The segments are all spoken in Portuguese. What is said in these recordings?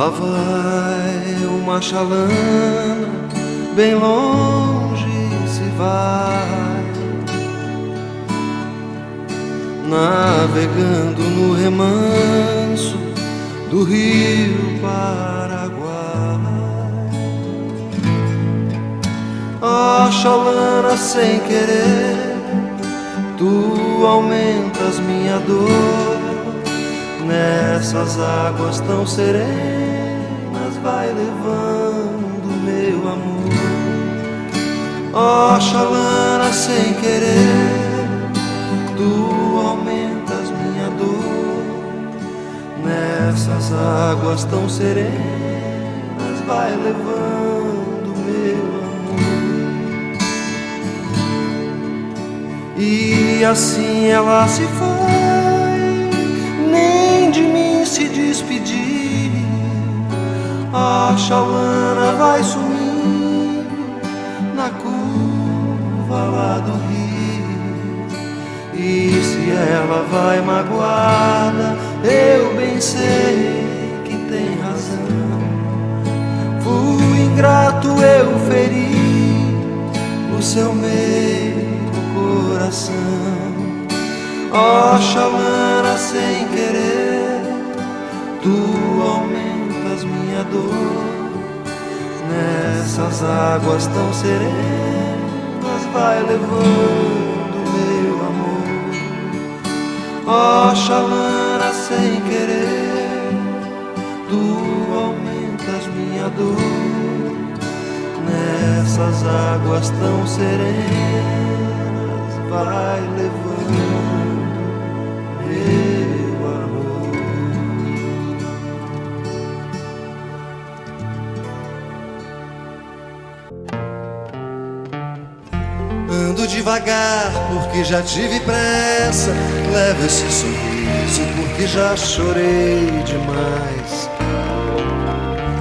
Lá vai uma chalana, bem longe se vai, navegando no remanso do rio Paraguai. Ó chalana, sem querer, tu aumentas minha dor. Nessas águas tão serenas, vai levando meu amor. Ó chalana, sem querer, tu aumentas minha dor. Nessas águas tão serenas, vai levando meu amor. E assim ela se foi, nem de mim se despedir. A chalana vai sumindo na curva lá do rio. E se ela vai magoada, eu bem sei que tem razão. Fui ingrato, eu feri o seu meio coração. Ó chalana, sem querer, tu aumentas minha dor. Nessas águas tão serenas, vai levando meu amor. Ó chalana, sem querer, tu aumentas minha dor. Nessas águas tão serenas, vai levando meu amor. Ando devagar porque já tive pressa, levo esse sorriso porque já chorei demais.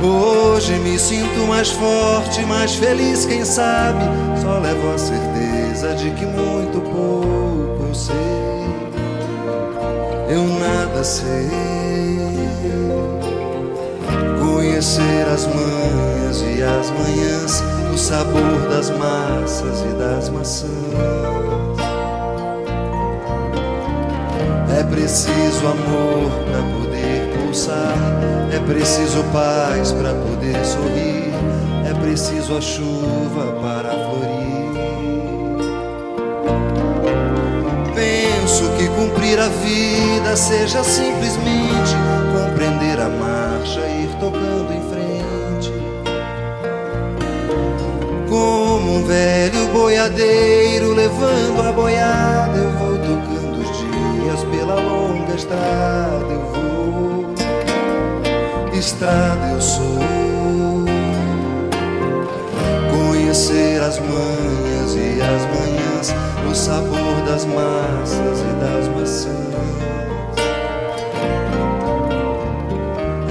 Hoje me sinto mais forte, mais feliz, quem sabe. Só levo a certeza de que muito pouco eu sei. Eu nada sei. Conhecer as manhas e as manhãs, o sabor das massas e das maçãs. É preciso amor pra poder pulsar, é preciso paz pra poder sorrir, é preciso a chuva para florir. Penso que cumprir a vida seja simplesmente compreender a marcha e ir tocando em frente. Como um velho boiadeiro levando a boiada, eu vou tocando os dias pela longa estrada. Eu vou, estrada eu sou. Conhecer as manhas e as manhãs, o sabor das massas e das maçãs.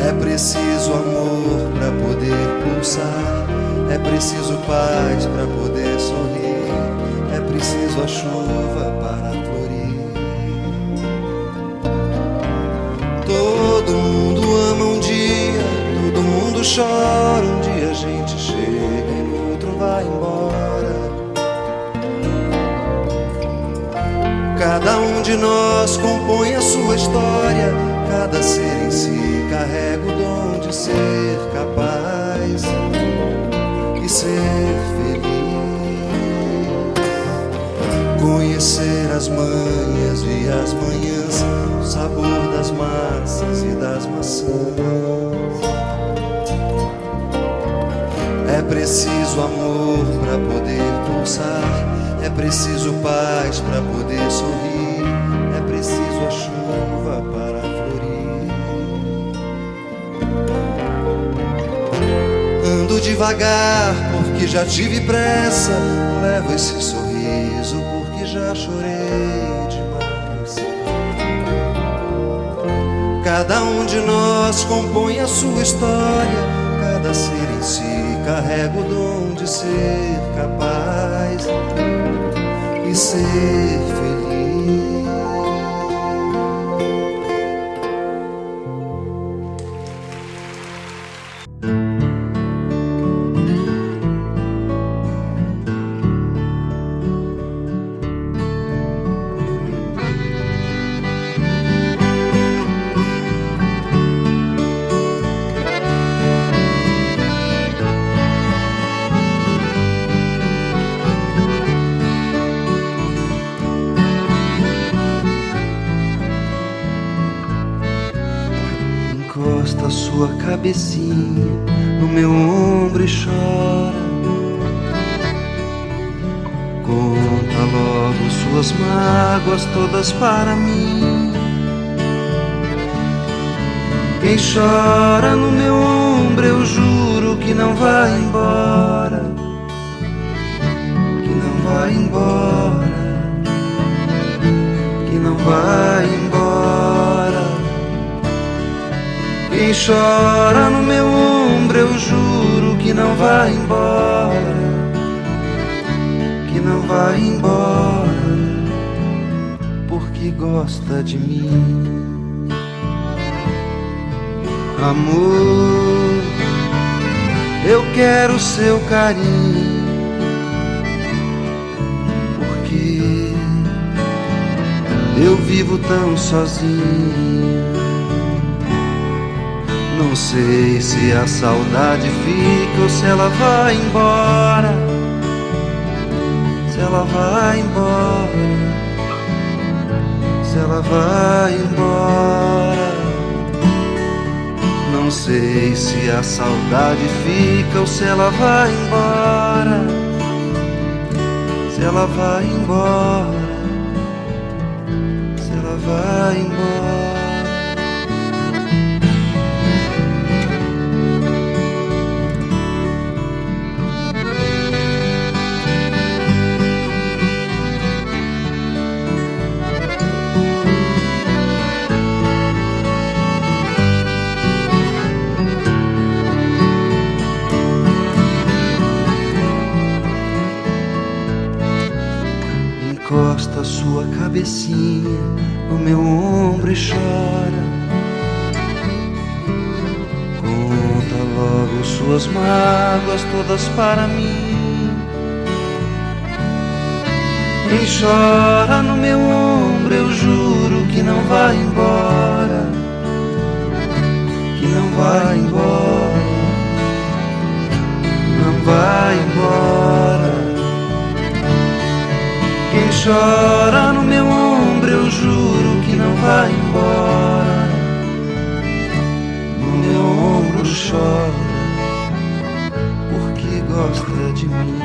É preciso amor pra poder pulsar, é preciso paz pra poder sorrir, é preciso a chuva para florir. Todo mundo ama um dia, todo mundo chora. Um dia a gente chega e no outro vai embora. Cada um de nós compõe a sua história, cada ser em si carrega o dom de ser capaz e ser feliz. Conhecer as manhas e as manhãs, o sabor das massas e das maçãs. É preciso amor pra poder pulsar, é preciso paz pra poder sorrir, é preciso a chuva para florir. Ando devagar porque já tive pressa, levo esse sorriso porque já chorei demais. Cada um de nós compõe a sua história, cada ser em si carrega o dom de ser capaz e ser feliz. encosta sua cabecinha no meu ombro e chora. Conta logo suas mágoas todas para mim. Quem chora no meu ombro, eu juro que não vai embora, que não vai embora, que não vai embora. Quem chora no meu ombro, eu juro que não vai embora, que não vai embora, porque gosta de mim. Amor, eu quero seu carinho, porque eu vivo tão sozinho. Não sei se a saudade fica ou se ela vai embora, se ela vai embora, se ela vai embora. Não sei se a saudade fica ou se ela vai embora, se ela vai embora, se ela vai embora. Encosta sua cabecinha no meu ombro e chora. Conta logo suas mágoas todas para mim. Quem chora no meu ombro, eu juro que não vai embora, que não vai embora, não vai embora. Quem chora no meu ombro, eu juro que não vai embora, no meu ombro chora, porque gosta de mim.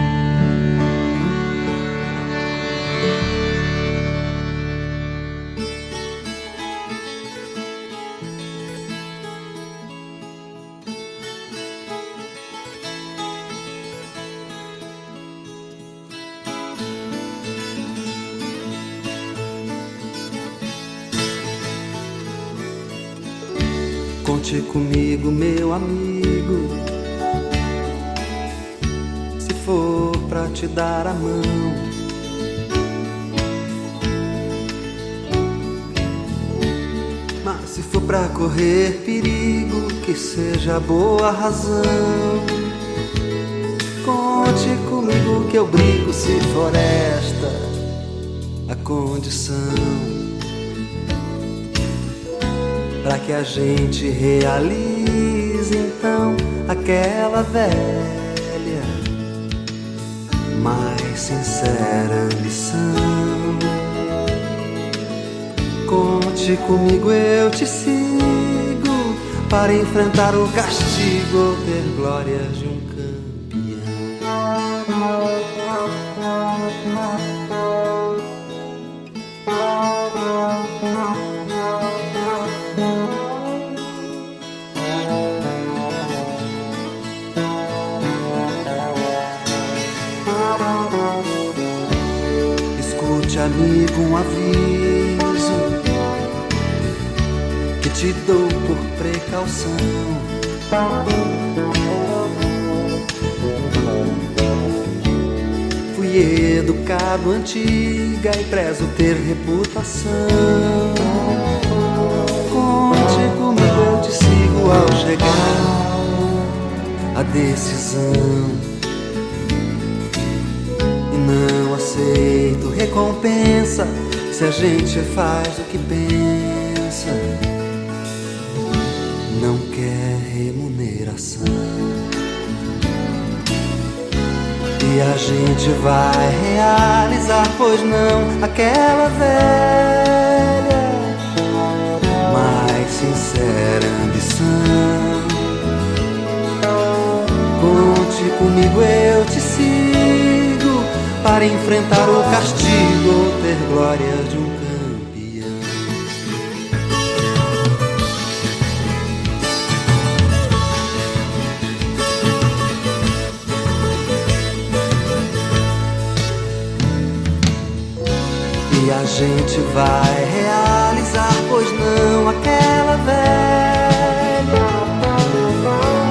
Conte comigo, meu amigo, se for pra te dar a mão. Mas se for pra correr perigo, que seja boa razão. Conte comigo que eu brinco, se for esta a condição, pra que a gente realize então aquela velha, mais sincera ambição. Conte comigo, eu te sigo, para enfrentar o castigo ou ter glórias de um campeão. Escute, amigo, um aviso que te dou por precaução. Fui educado antiga e prezo ter reputação. Conte comigo, eu te sigo ao chegar a decisão. E não aceito recompensa se a gente faz o que pensa. Não quer remuneração. E a gente vai realizar, pois não, aquela velha, mais sincera ambição. comigo eu te sigo, para enfrentar o castigo ou ter glória de um campeão. E a gente vai realizar, pois não aquela velha,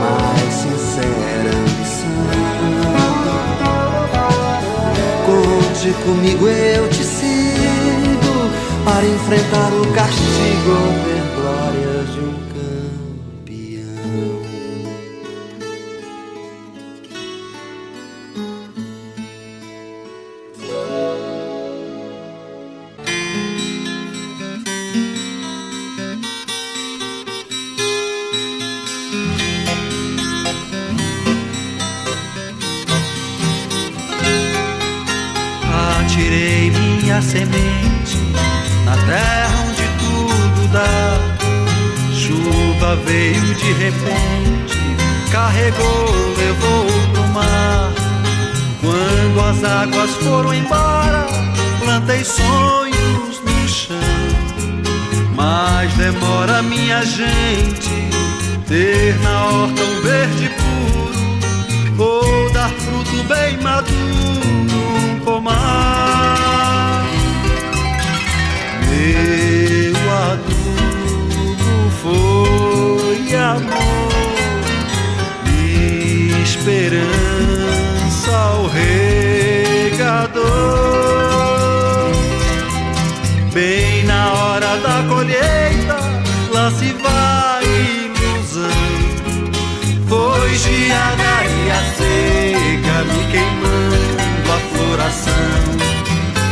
mais sincera ambição. Conte comigo, eu te sigo, para enfrentar o castigo ou ter glória de um campeão. Atirei minha semente na terra onde tudo dá. Chuva veio de repente, carregou, levou pro mar. Quando as águas foram embora, plantei sonhos no chão. Mas demora, minha gente, ter na horta um verde puro, ou dar fruto bem maduro num pomar. Meu adubo foi amor, esperança ao regador. Bem na hora da colheita, lá se vai ilusão. Foi geada e a seca me queimando a floração.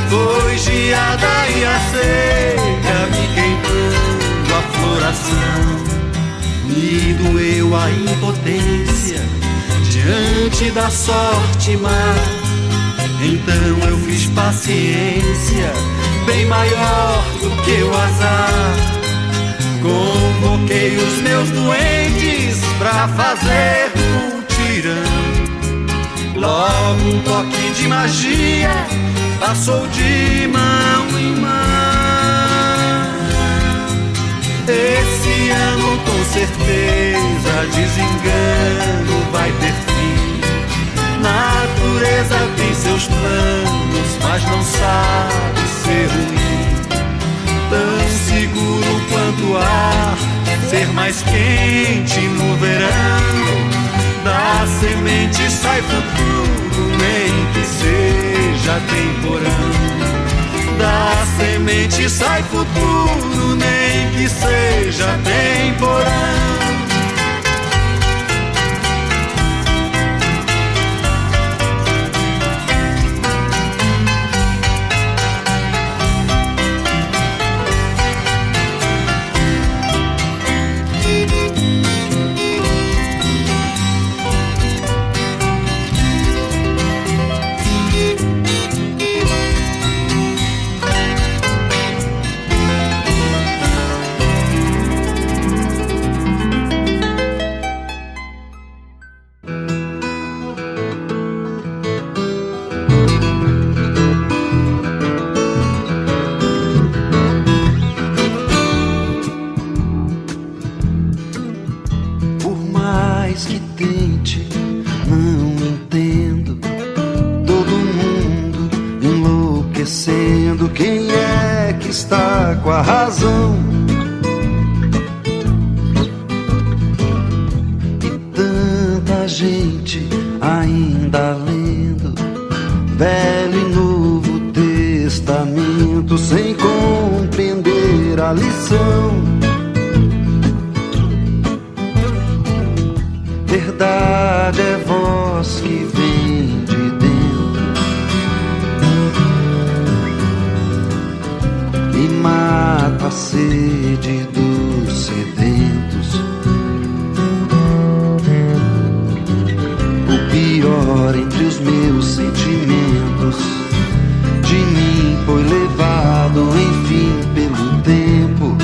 Foi geada e a seca me queimando a floração. Me doeu a impotência diante da sorte má. Então eu fiz paciência, bem maior do que o azar. Convoquei os meus doentes pra fazer mutirão. Logo um toque de magia passou de mão em mão. Esse ano com certeza desengano vai ter fim. Natureza tem seus planos, mas não sabe ser ruim. Tão seguro quanto o ar, ser mais quente no verão. Da semente sai futuro, nem que seja temporão. Da semente sai futuro, nem que seja temporão. Quem é que está com a razão? E tanta gente ainda lendo Velho e Novo Testamento sem compreender a lição. Verdade é voz que vem de dentro e mata a sede dos sedentos. O pior entre os meus sentimentos de mim foi levado, enfim, pelo tempo.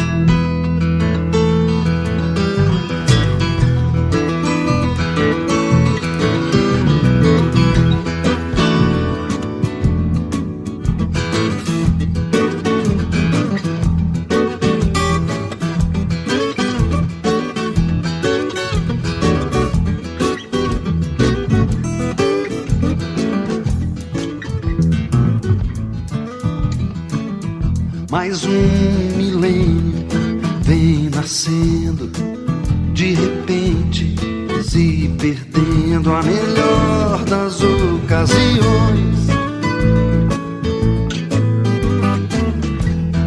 Mais um milênio vem nascendo, de repente se perdendo a melhor das ocasiões.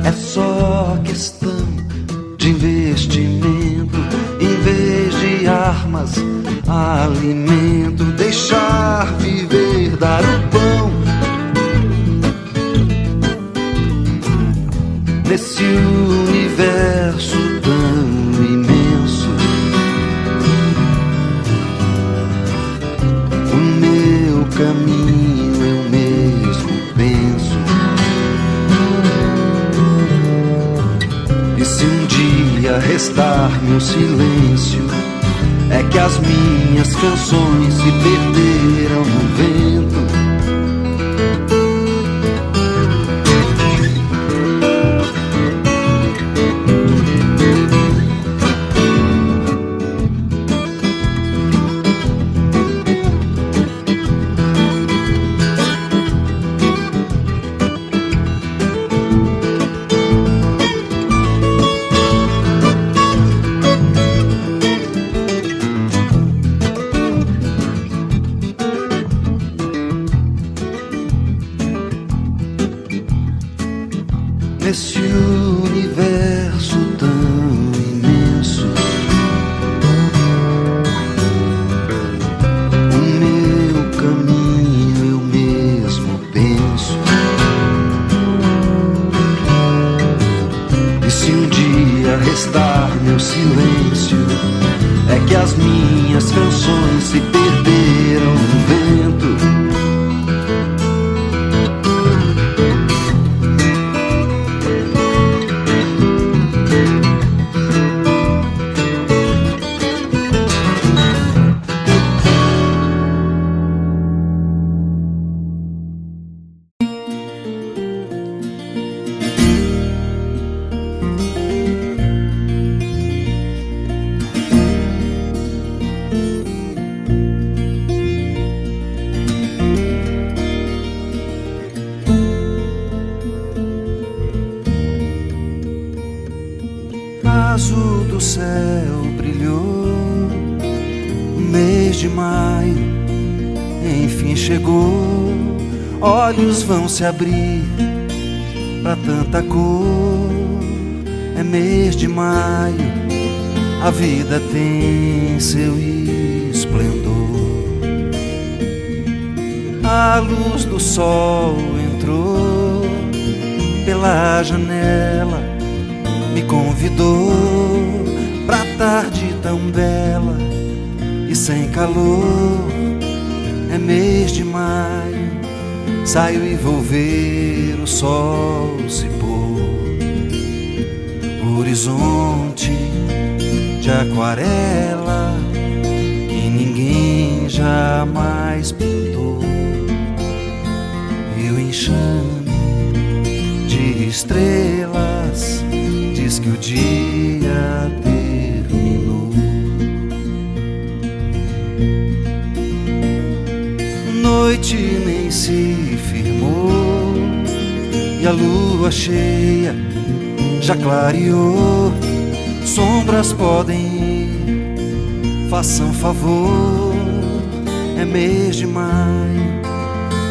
É só questão de investimento, em vez de armas, alimento, deixar viver, dar o pão. Nesse universo tão imenso, o meu caminho eu mesmo penso. E se um dia restar-me o silêncio, é que as minhas canções se perderam no vento. Nesse universo tão imenso, o meu caminho eu mesmo penso. E se um dia restar meu silêncio, é que as minhas canções se perderam no vento. Azul do céu brilhou, o mês de maio enfim chegou. Olhos vão se abrir pra tanta cor. É mês de maio, a vida tem seu esplendor. A luz do sol entrou pela janela, me convidou pra tarde tão bela e sem calor. É mês de maio, saio e vou ver o sol se pôr. O horizonte de aquarela que ninguém jamais pintou, e o enxame de estrelas diz que o dia terminou. Noite nem se firmou e a lua cheia já clareou. Sombras podem ir, façam favor. É mês de maio,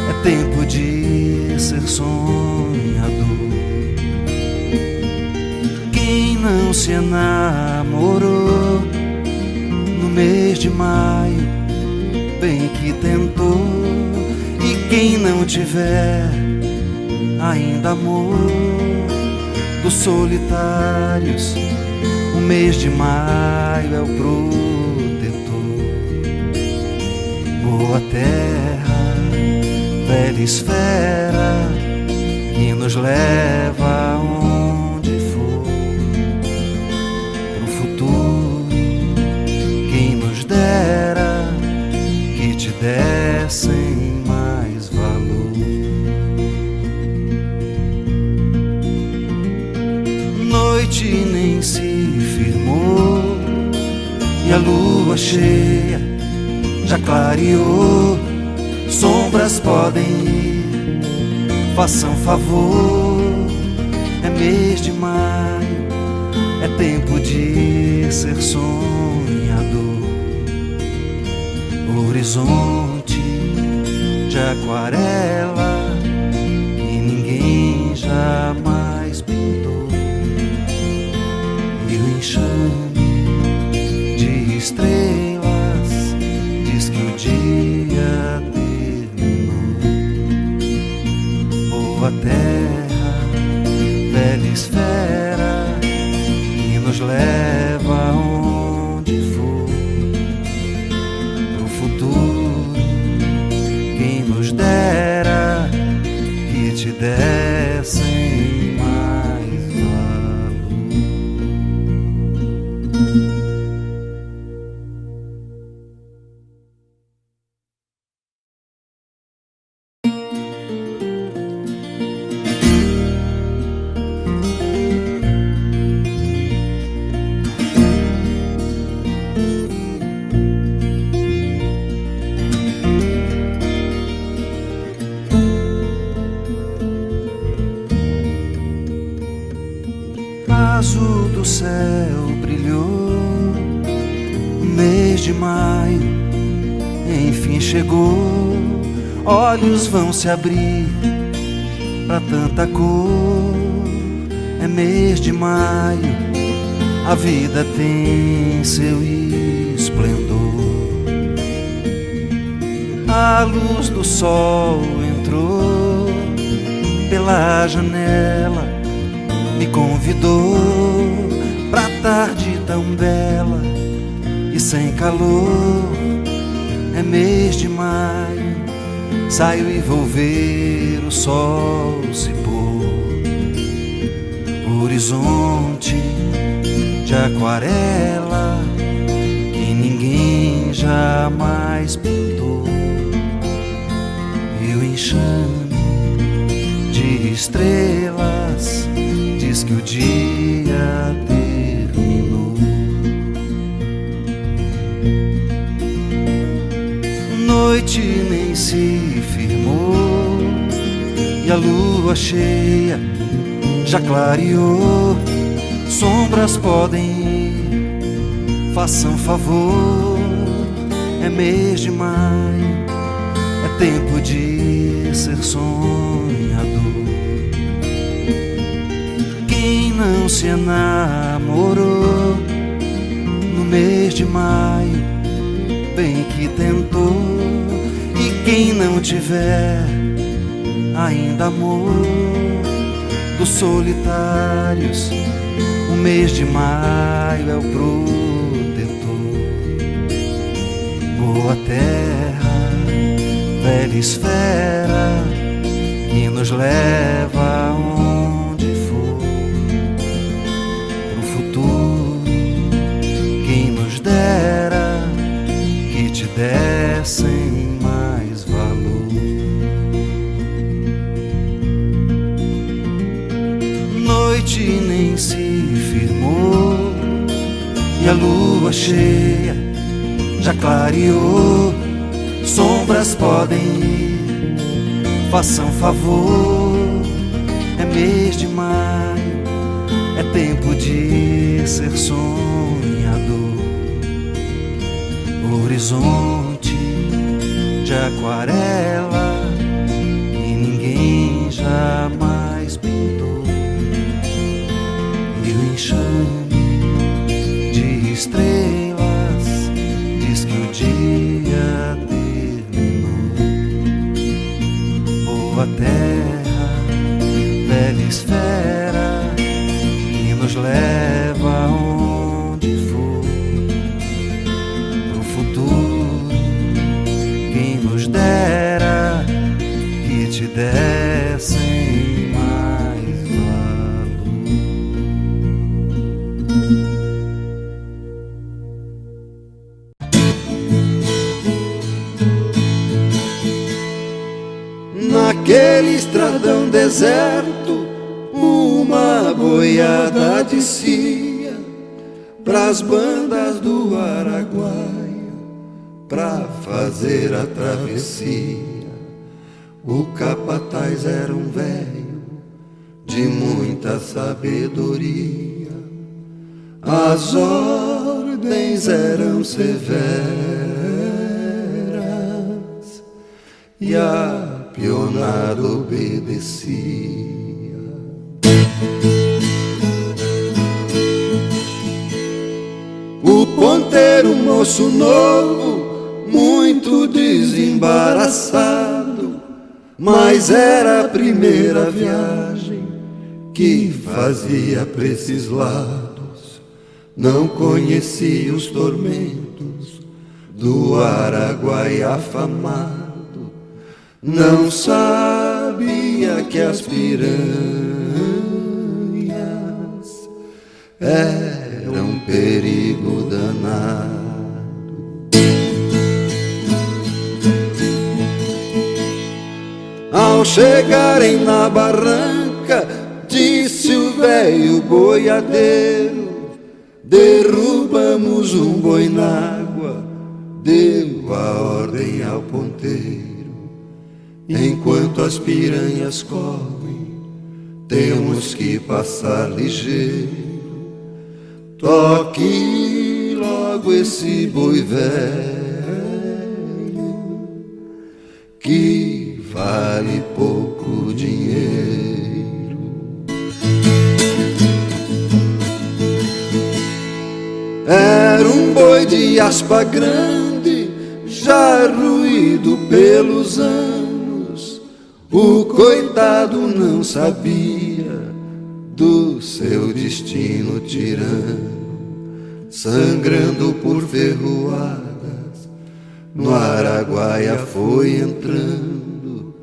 é tempo de ser sonhador. Quem não se enamorou no mês de maio, bem que tentou. E quem não tiver ainda amor dos solitários, o mês de maio é o protetor. Boa terra, velha esfera que nos leva aonde for. Pro futuro, quem nos dera que te dessem mais valor. Noite nem se firmou e a lua cheia já clareou. Sombras podem ir, façam favor. é mês de maio, é tempo de ser sonhador. Horizonte de aquarela que ninguém jamais pintou, e o enxame de estrelas diz que o dia terminou. Boa terra, velha esfera que nos leva onde for. No futuro, quem nos dera que te dessem mais valor. Azul do céu brilhou, o mês de maio enfim chegou. Olhos vão se abrir pra tanta cor. É mês de maio, a vida tem seu esplendor. A luz do sol entrou pela janela, me convidou pra tarde tão bela e sem calor. É mês de maio, saio e vou ver o sol se pôr. Horizonte de aquarela que ninguém jamais pintou, e o enxame de estrelas diz que o dia terminou. Noite nem se firmou e a lua cheia já clareou. Sombras podem ir, façam favor. É mês de maio, é tempo de ser sonhador. Quem não se enamorou no mês de maio, bem que tentou. E quem não tiver ainda amor dos solitários, o mês de maio é o protetor. Boa terra, velha esfera que nos leva onde for. Pro futuro, quem nos dera que te dessem mais valor. Noite nem se firmou e a lua cheia já clareou. Sombras podem ir, façam favor. É mês de maio, é tempo de ser sonhador. Horizonte de aquarela que ninguém jamais pintou, e o enxame de estrelas diz que o dia terminou. Boa terra, velha esfera que nos leva onde for. Pro futuro, quem nos dera que te dessem mais valor. Naquele estradão deserto, uma boiada descia pras bandas do Araguaia pra fazer a travessia. O capataz era um velho de muita muita sabedoria. As ordens eram severas e a pionada obedecia. O ponteiro, moço novo, muito desembaraçado, mas era a primeira viagem que fazia pra esses lados. Não conhecia os tormentos do Araguaia afamado, não sabia que as piranhas eram um perigo danado. Ao chegarem na barranca, disse o velho boiadeiro: derrubamos um boi n'água. Deu a ordem ao ponteiro: enquanto as piranhas correm, temos que passar ligeiro. Toque logo esse boi velho, que vale pouco dinheiro. Era um boi de aspa grande, já ruído pelos anos. O coitado não sabia do seu destino tirano, sangrando por ferroadas, no Araguaia foi entrando.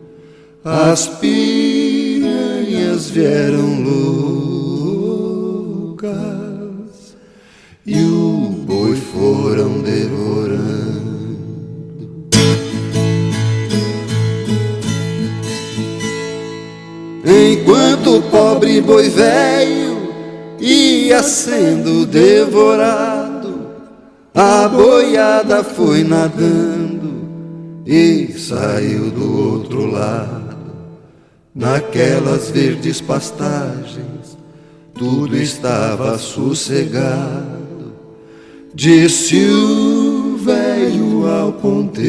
As piranhas vieram loucas e o boi foram devorando. Enquanto o pobre boi velho ia sendo devorado, a boiada foi nadando e saiu do outro lado. Naquelas verdes pastagens tudo estava sossegado. Disse o velho ao ponteiro: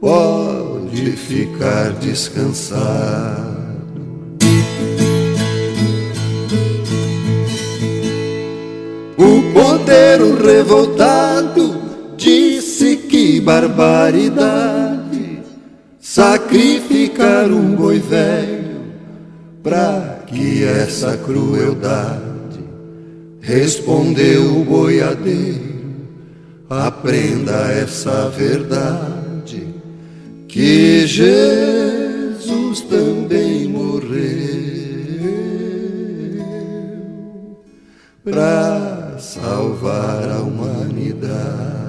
pode ficar descansado. O ponteiro revoltado disse: que barbaridade, sacrificar um boi velho, pra que essa crueldade? Respondeu o boiadeiro: aprenda essa verdade, que Jesus também morreu pra salvar a humanidade.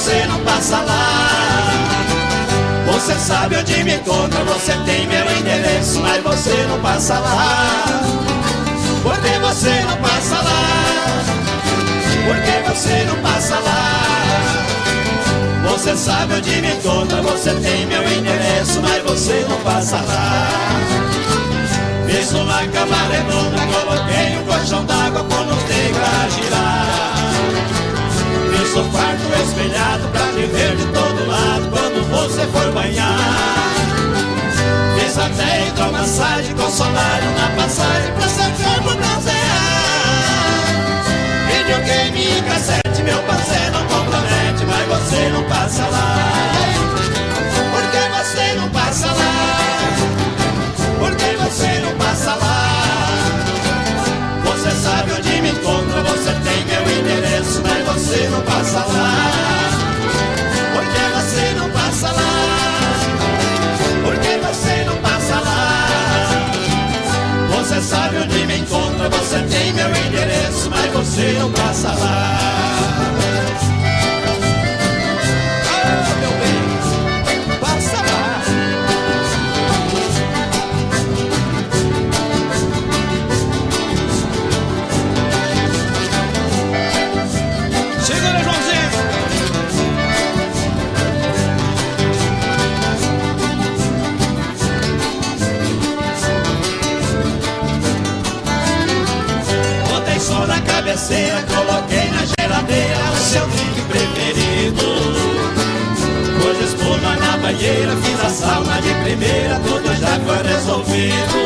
você não passa lá? Você sabe onde me encontra, você tem meu endereço, mas você não passa lá. Por que você não passa lá? Por que você não passa lá? Você sabe onde me encontra, você tem meu endereço, mas você não passa lá. Fiz uma cama redonda, coloquei um colchão d'água, coloquei pra girar. Fiz um quarto espelhado pra te ver de todo lado quando você for banhar. Fiz até hidromassagem com solário na passagem pra seu corpo bronzear. Videogame e cassete, meu parceiro não compromete, mas você não passa lá. Por que você não passa lá? Por que você não passa lá? Você sabe onde me encontra, você tem meu endereço, mas você não passa lá. Por que você não passa lá? Por que você não passa lá? Você sabe onde me encontra, você tem meu endereço, mas você não passa lá. Ah, meu bem, passa lá. Segura, Joãozinho. Botei som na cabeceira, coloquei na geladeira o seu drink preferido. Pus espuma na banheira, fiz a sauna de primeira, tudo já foi resolvido.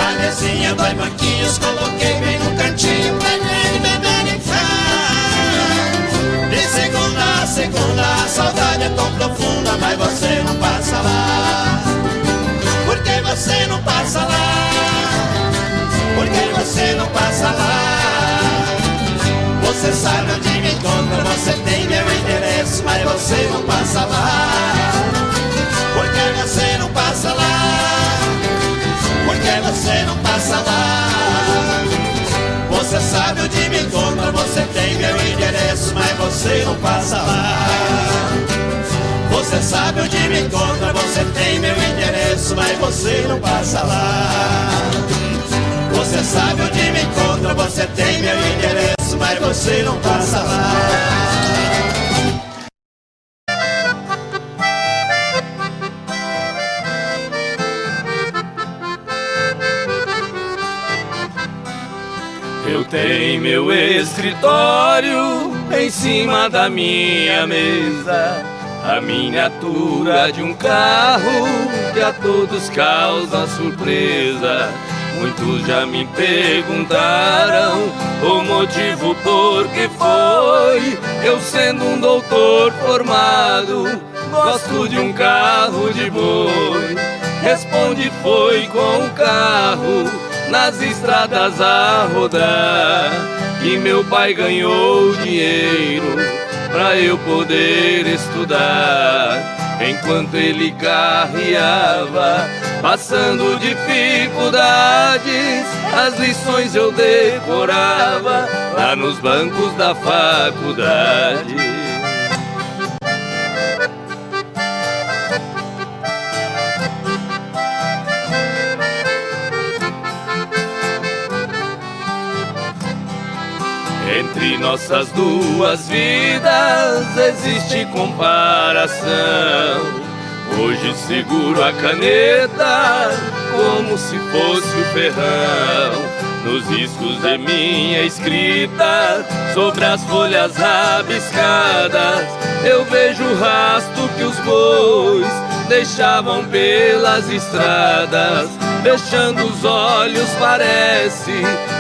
A mesinha, 2 banquinhos, coloquei bem no cantinho pra ele beber e ficar. De segunda a segunda, a saudade é tão profunda, mas você não passa lá. Por que você não passa lá? Por que você não passa lá? Você sabe onde me encontra, você tem meu endereço, mas você não passa lá. Por que você não passa lá? Por que você não passa lá? Você sabe onde me encontra, você tem meu endereço, mas você não passa lá. Você sabe onde me encontra, você tem meu endereço, mas você não passa lá. Você sabe onde me encontra, você tem meu endereço, mas você não passa lá. Eu tenho meu escritório em cima da minha mesa, a miniatura de um carro que a todos causa surpresa. Muitos já me perguntaram o motivo por que foi. Eu sendo um doutor formado, gosto de um carro de boi. Responde, foi com o carro nas estradas a rodar que meu pai ganhou dinheiro pra eu poder estudar. Enquanto ele carreava, passando dificuldades, as lições eu decorava lá nos bancos da faculdade. Entre nossas duas vidas existe comparação. Hoje seguro a caneta como se fosse o ferrão. Nos riscos de minha escrita, sobre as folhas rabiscadas, eu vejo o rastro que os bois deixavam pelas estradas. Fechando os olhos parece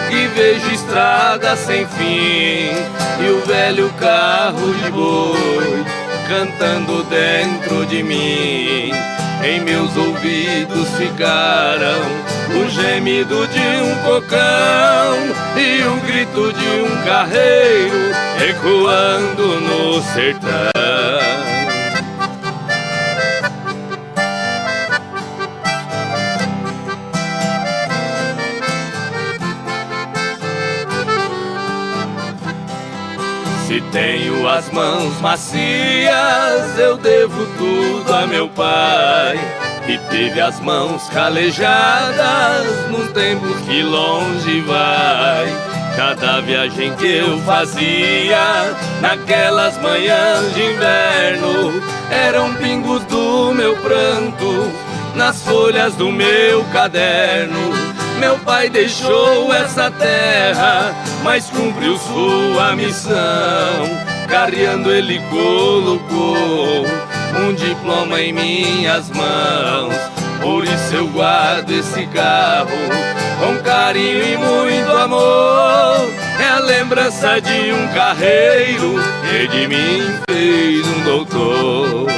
que vejo estrada sem fim, e o velho carro de boi cantando dentro de mim. Em meus ouvidos ficaram o gemido de um cocão e o grito de um carreiro ecoando no sertão. Se tenho as mãos macias, eu devo tudo a meu pai, que teve as mãos calejadas nos tempos que longe vai. Cada viagem que eu fazia naquelas manhãs de inverno eram pingos do meu pranto nas folhas do meu caderno. Meu pai deixou essa terra, mas cumpriu sua missão. Carreando ele colocou um diploma em minhas mãos. Por isso eu guardo esse carro com carinho e muito amor. É a lembrança de um carreiro que de mim fez um doutor.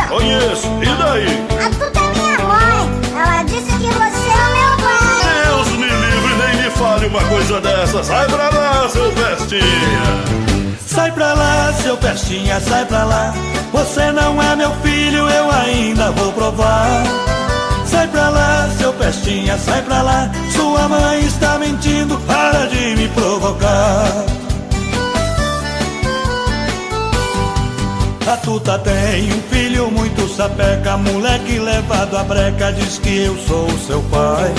Conheço, e daí? A Tuta é minha mãe. Ela disse que você é o meu pai. Deus me livre, nem me fale uma coisa dessa. Sai pra lá, seu Pestinha. Sai pra lá, seu Pestinha, sai pra lá. Você não é meu filho, eu ainda vou provar. Sai pra lá, seu Pestinha, sai pra lá. Sua mãe está mentindo, para de me provocar. A Tuta tem um filho muito sapeca, moleque levado à breca, diz que eu sou o seu pai.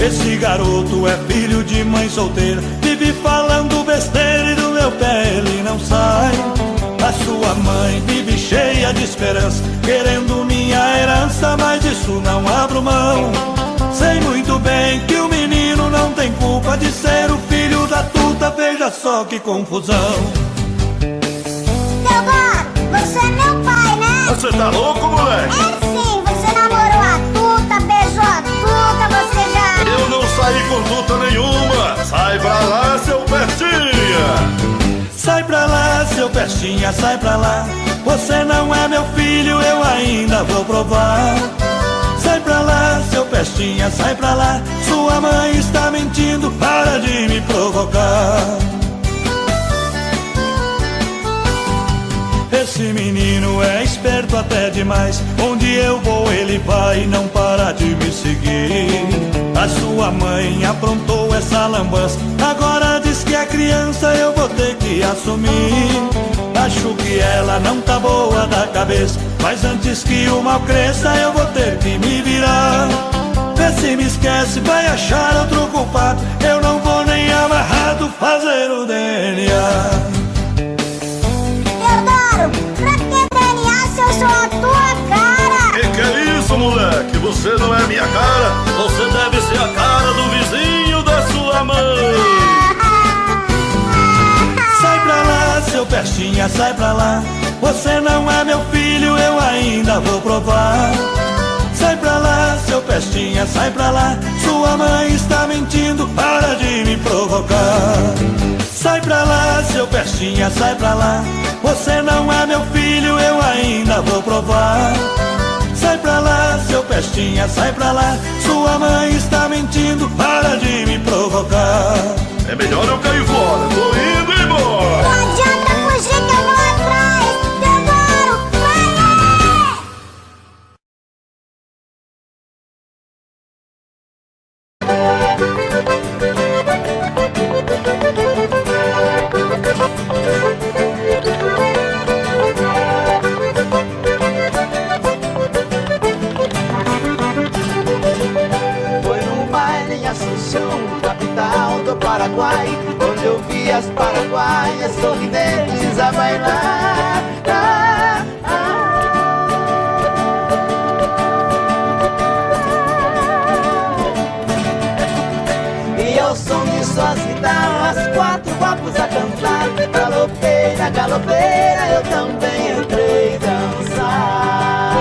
Esse garoto é filho de mãe solteira, vive falando besteira e do meu pé ele não sai. A sua mãe vive cheia de esperança, querendo minha herança, mas disso não abro mão. Sei muito bem que o menino não tem culpa de ser o filho da Tuta, veja só que confusão. Você é meu pai, né? Você tá louco, moleque? É sim, você namorou a Tuta, beijou a Tuta, você já... Eu não saí com Tuta nenhuma. Sai pra lá, seu Pestinha. Sai pra lá, seu Pestinha, sai pra lá. Você não é meu filho, eu ainda vou provar. Sai pra lá, seu Pestinha, sai pra lá. Sua mãe está mentindo, para de me provocar. Esse menino é esperto até demais. Onde eu vou ele vai e não para de me seguir. A sua mãe aprontou essa lambança, agora diz que é criança, eu vou ter que assumir. Acho que ela não tá boa da cabeça, mas antes que o mal cresça eu vou ter que me virar. Vê se me esquece, vai achar outro culpado. Eu não vou nem amarrado fazer o DNA. Pra que DNA se eu sou a tua cara? Que é isso, moleque? Você não é minha cara. Você deve ser a cara do vizinho da sua mãe. Sai pra lá, seu Pestinha, sai pra lá. Você não é meu filho, eu ainda vou provar. Sai pra lá, seu Pestinha, sai pra lá. Sua mãe está mentindo, para de me provocar. Sai pra lá, seu Pestinha, sai pra lá. Você não é meu filho, eu ainda vou provar. Sai pra lá, seu Pestinha, sai pra lá. Sua mãe está mentindo, para de me provocar. É melhor eu cair fora, tô indo embora. Não adianta fugir que eu vou atrás. Teodoro, vai! Capital do Paraguai, onde eu vi as paraguaias sorridentes a bailar. E ao som de suas guitarras, 4 guapos a cantar. Galopeira, galopeira, eu também entrei dançar.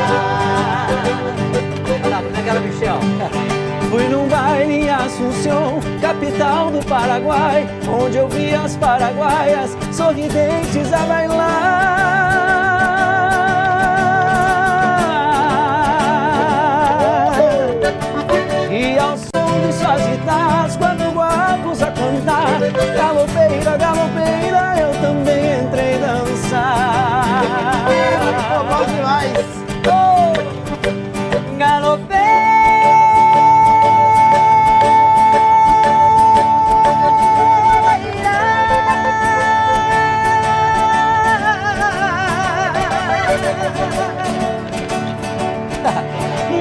Olha lá, como é que era, Michel? Fui num baile em Assunção, capital do Paraguai, onde eu vi as paraguaias sorridentes a bailar. E ao som de suas guitarras, 4 guapos a cantar. Galopeira, galopeira, eu também entrei dançar. mais. Galopei.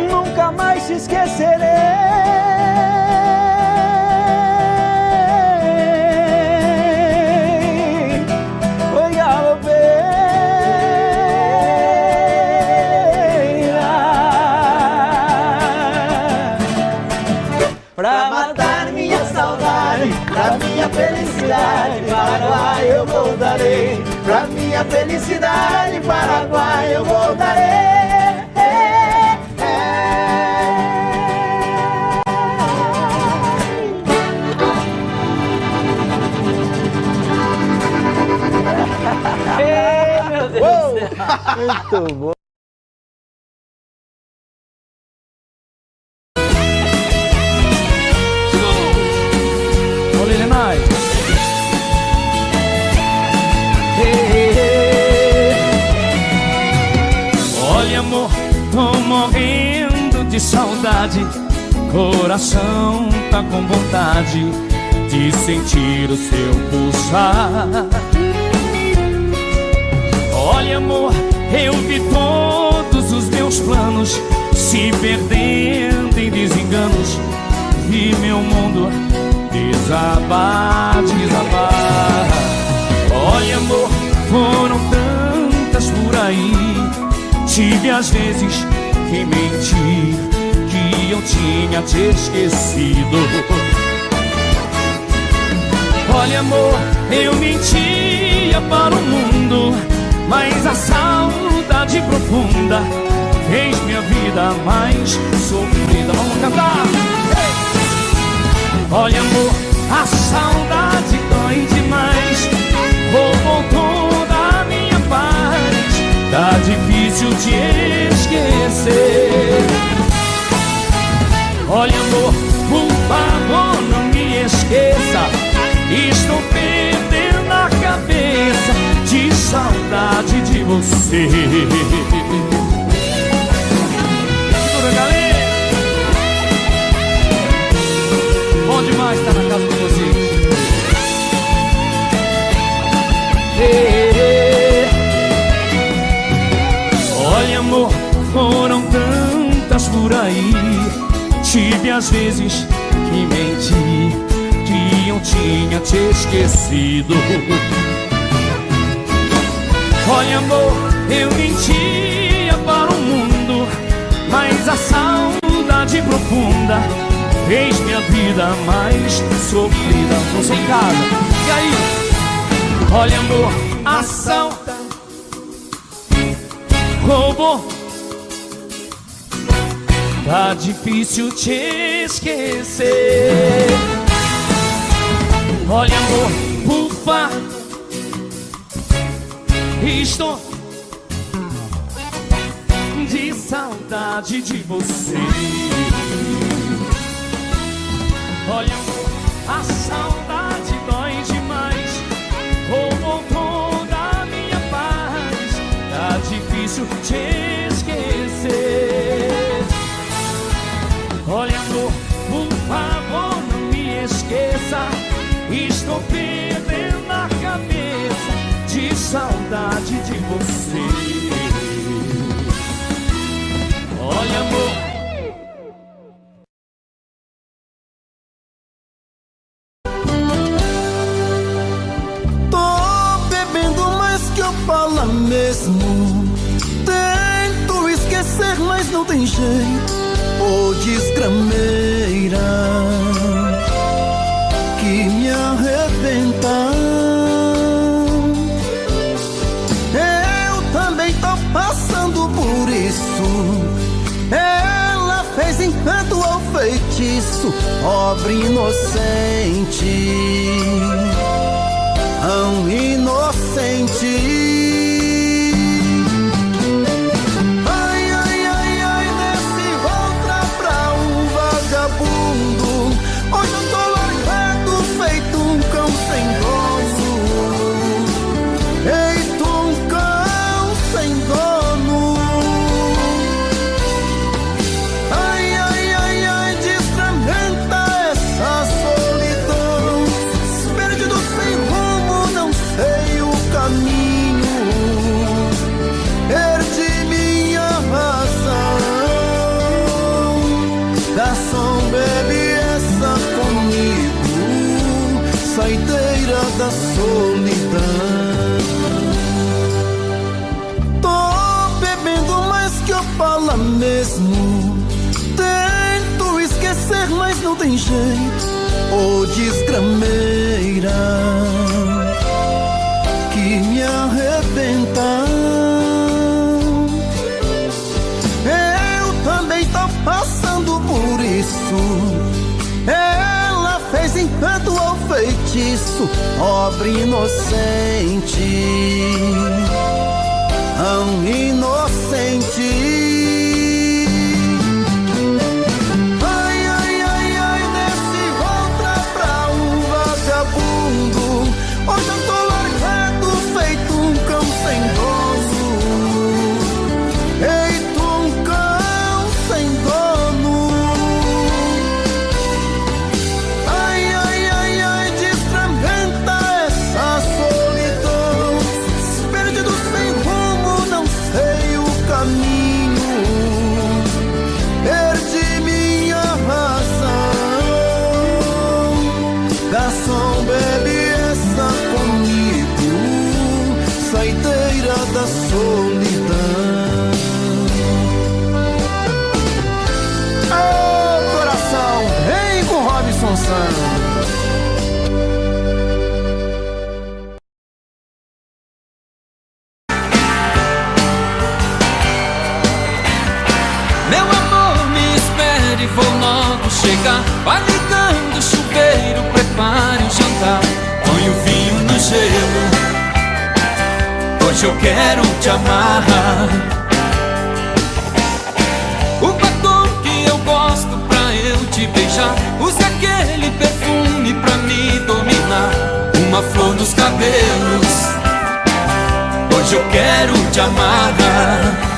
Nunca mais te esquecerei. Oi, galopeira. Pra matar minha saudade, pra minha felicidade, Paraguai eu voltarei. Pra minha felicidade, Paraguai eu voltarei. Ei, meu Deus do céu. Muito bom. Olha ele mais. Olha, amor, tô morrendo de saudade. Coração tá com vontade de sentir o seu pulsar. Olha, amor, eu vi todos os meus planos se perdendo em desenganos. Vi meu mundo desabar, desabar. Olha, amor, foram tantas por aí. Tive às vezes que mentir, que eu tinha te esquecido. Olha, amor, eu mentia para o mundo, mas a saudade profunda fez minha vida mais sofrida. Vamos cantar! Olha, amor, a saudade dói demais. Roubou toda a minha paz. Tá difícil te esquecer. Olha, amor, por favor, não me esqueça. Estou perdendo a cabeça de saudade de você. Segura, galera. Bom demais estar na casa de vocês. Olha, amor, foram tantas por aí. Tive às vezes que mentir, que eu tinha te esquecido. Olha, amor, eu mentia para o mundo, mas a saudade profunda fez minha vida mais sofrida. Você em casa, e aí? Olha, amor, a saudade roubou. Tá difícil te esquecer. Olha, amor, por favor, estou de saudade de você. Olha, amor, a saudade dói demais. Roubou toda a minha paz. Tá difícil te esquecer. Olha, amor, por favor, não me esqueça. Estou perdendo a cabeça de saudade de você. Olha, amor, tô bebendo mais que eu falo mesmo. Tento esquecer, mas não tem jeito. Ô desgrameira que me arrebenta. Eu também tô passando por isso. Ela fez encanto ou feitiço, pobre inocente, tão inocente. Hoje eu tô largado, feito um cão sem dono. Feito um cão sem dono. mesmo. Tento esquecer, mas não tem jeito. Ô desgrameira que me arrebenta. Eu também tô passando por isso. Ela fez encanto ao feitiço, pobre inocente, tão inocente. Ai, ai, ai, ai, desse outra pra um vagabundo. Hoje eu tô largado, feito um cão sem dono. Feito um cão sem dono. Ai, ai, ai, ai, desfragmenta essa solidão. Perdido sem rumo, não sei o caminho. Perdi minha razão. Garçom, bebe essa comigo. Saideira da solidão. Ô coração, vem com Robson Santos. Meu amor, me espere, vou logo chegar. Vai ligando o chuveiro, prepare o jantar. Põe o vinho no gelo, hoje eu quero te amarrar. O batom que eu gosto pra eu te beijar. Use aquele perfume pra me dominar. Uma flor nos cabelos, hoje eu quero te amarrar.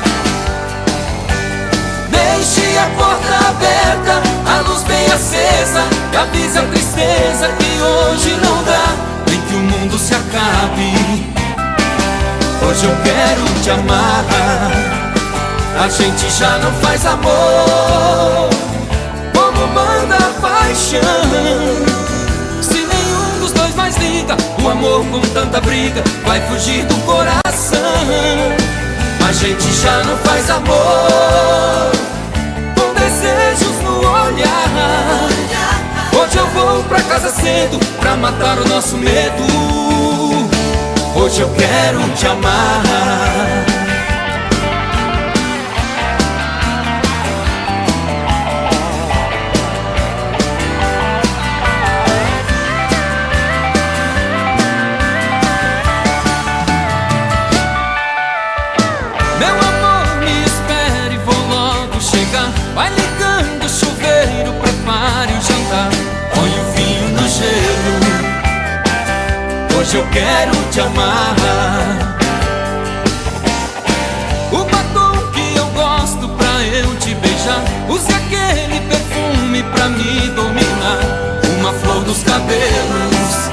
Deixe a porta aberta, a luz bem acesa, e avise a tristeza que hoje não dá, nem que o mundo se acabe. Hoje eu quero te amarrar. A gente já não faz amor como manda a paixão. Se nenhum dos dois mais liga, o amor com tanta briga vai fugir do coração. A gente já não faz amor com desejos no olhar. Hoje eu vou pra casa cedo pra matar o nosso medo. Hoje eu quero te amar. Meu amor, me espere, vou logo chegar. Vai ligando o chuveiro, prepare o jantar. Põe o vinho no gelo, hoje eu quero te amarrar. O batom que eu gosto pra eu te beijar. Use aquele perfume pra me dominar. Uma flor nos cabelos,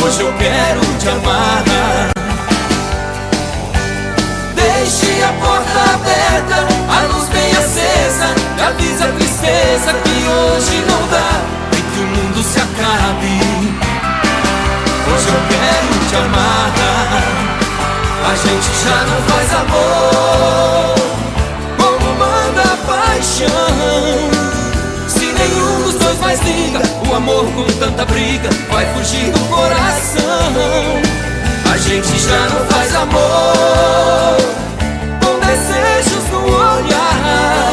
hoje eu quero te amarrar. Deixe a porta aberta, a luz bem acesa, e avise a tristeza que hoje não dá, nem que o mundo se acabe. Hoje eu quero te amarrar. A gente já não faz amor como manda a paixão. Se nenhum dos dois mais liga, o amor com tanta briga vai fugir do coração. A gente já não faz amor com desejos no olhar.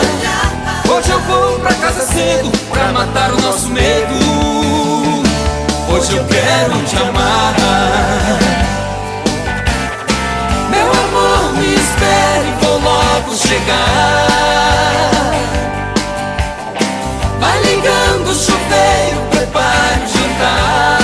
Hoje eu vou pra casa cedo pra matar o nosso medo. Hoje eu quero te amarrar. Meu amor, me espere, vou logo chegar. Vai ligando o chuveiro, prepare o jantar.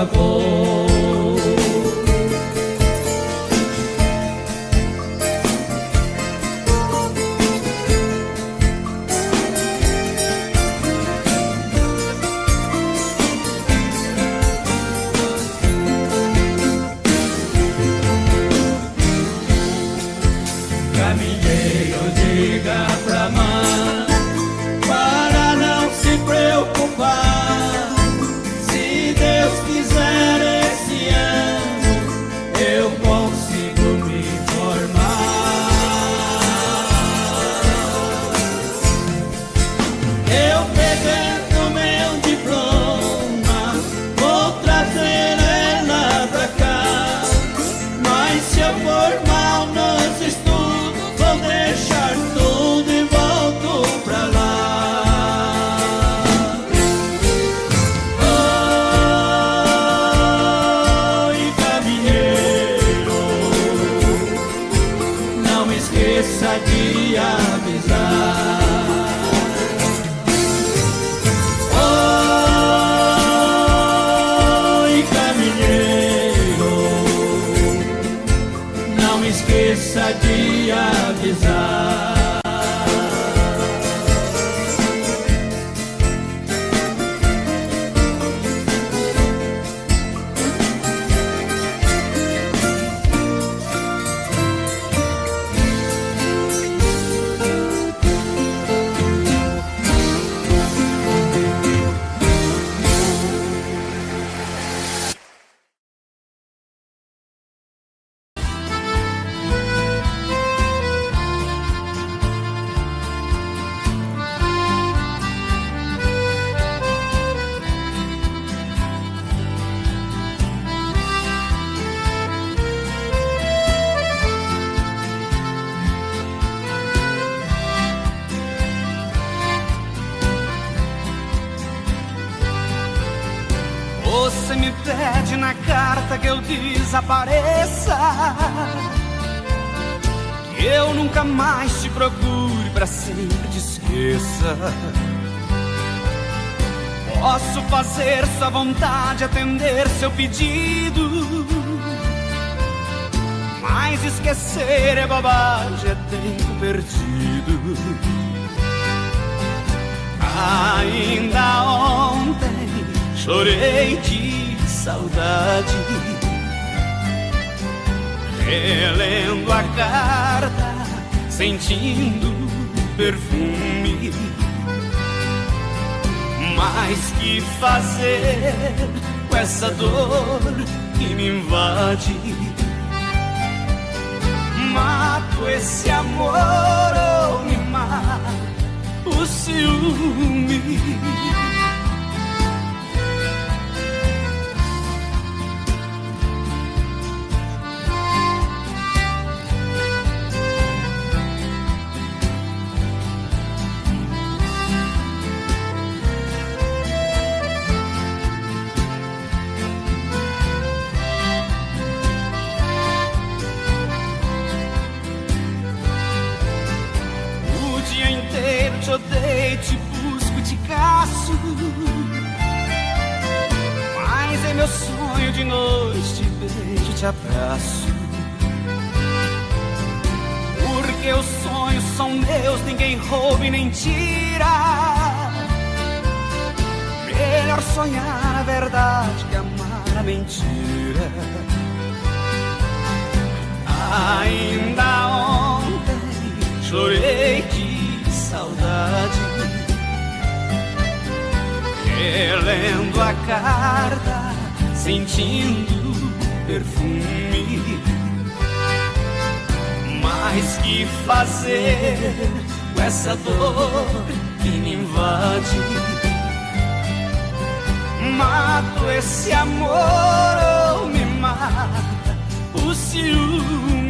avô. Caminheiro, diga pra mãe para não se preocupar. Se Deus quiser esse ano eu consigo me formar. Eu pegando meu diploma vou trazer ela pra cá. Mas se eu for mal nos estudos vou deixar tudo e volto pra lá. Oi, caminheiro, não esqueça de avisar. Oi, caminheiro, não esqueça de avisar. Você me pede na carta que eu desapareça, que eu nunca mais te procure, pra sempre te esqueça. Posso fazer sua vontade, atender seu pedido, mas esquecer é bobagem, é tempo perdido. Ainda ontem chorei de saudade, relendo a carta, sentindo perfume. Mas que fazer com essa dor que me invade? Mato esse amor ou me mata o ciúme? Te odeio, te busco, te caço, mas é meu sonho de noite, te beijo, te abraço. Porque os sonhos são meus, ninguém rouba e nem tira. Melhor sonhar a verdade que amar a mentira. Ainda ontem chorei de saudade, relendo a carta, sentindo perfume. Mas que fazer com essa dor que me invade? Mato esse amor ou me mata o ciúme?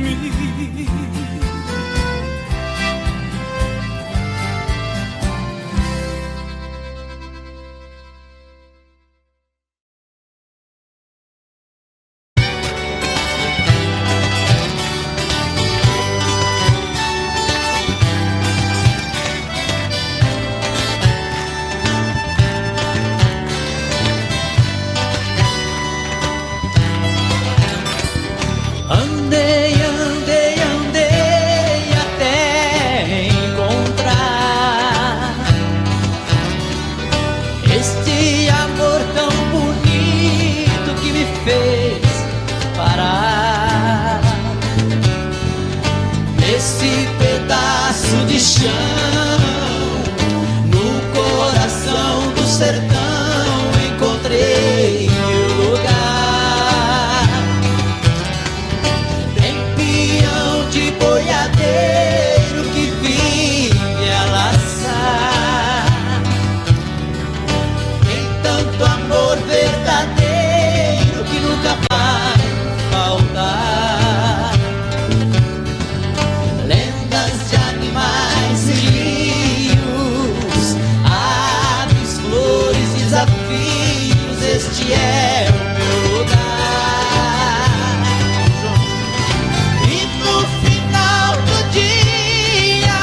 chão, no coração do sertão encontrei meu lugar. Tem peão de boiadeiro que vive a laçar, tem tanto amor verdadeiro que nunca vai faltar. Lendas de animais e rios, aves, flores, desafios, este é o meu lugar. E no final do dia,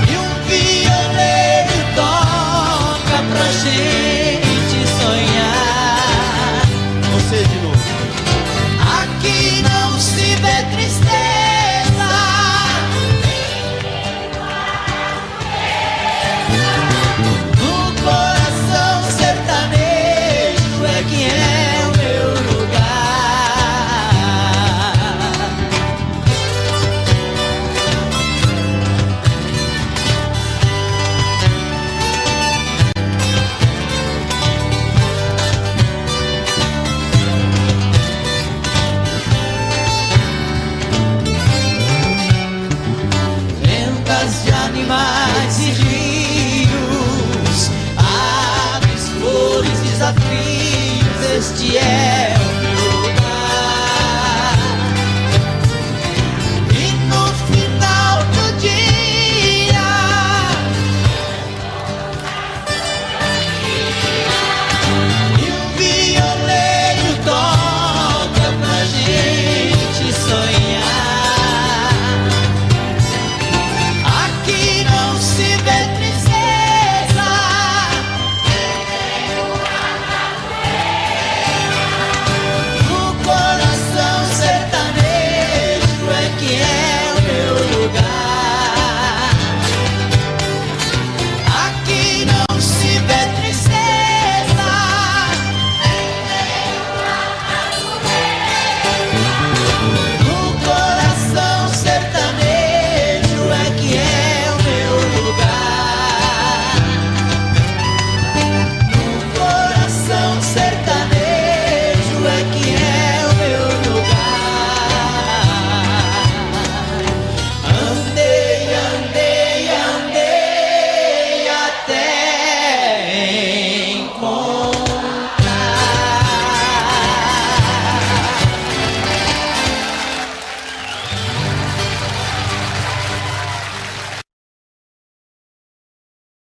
e um violeiro toca pra gente sonhar. Você de novo. Aqui não se vê tristeza, no coração sertanejo é que é o meu lugar. Lendas de animais e rios, aves, flores, desafios, este é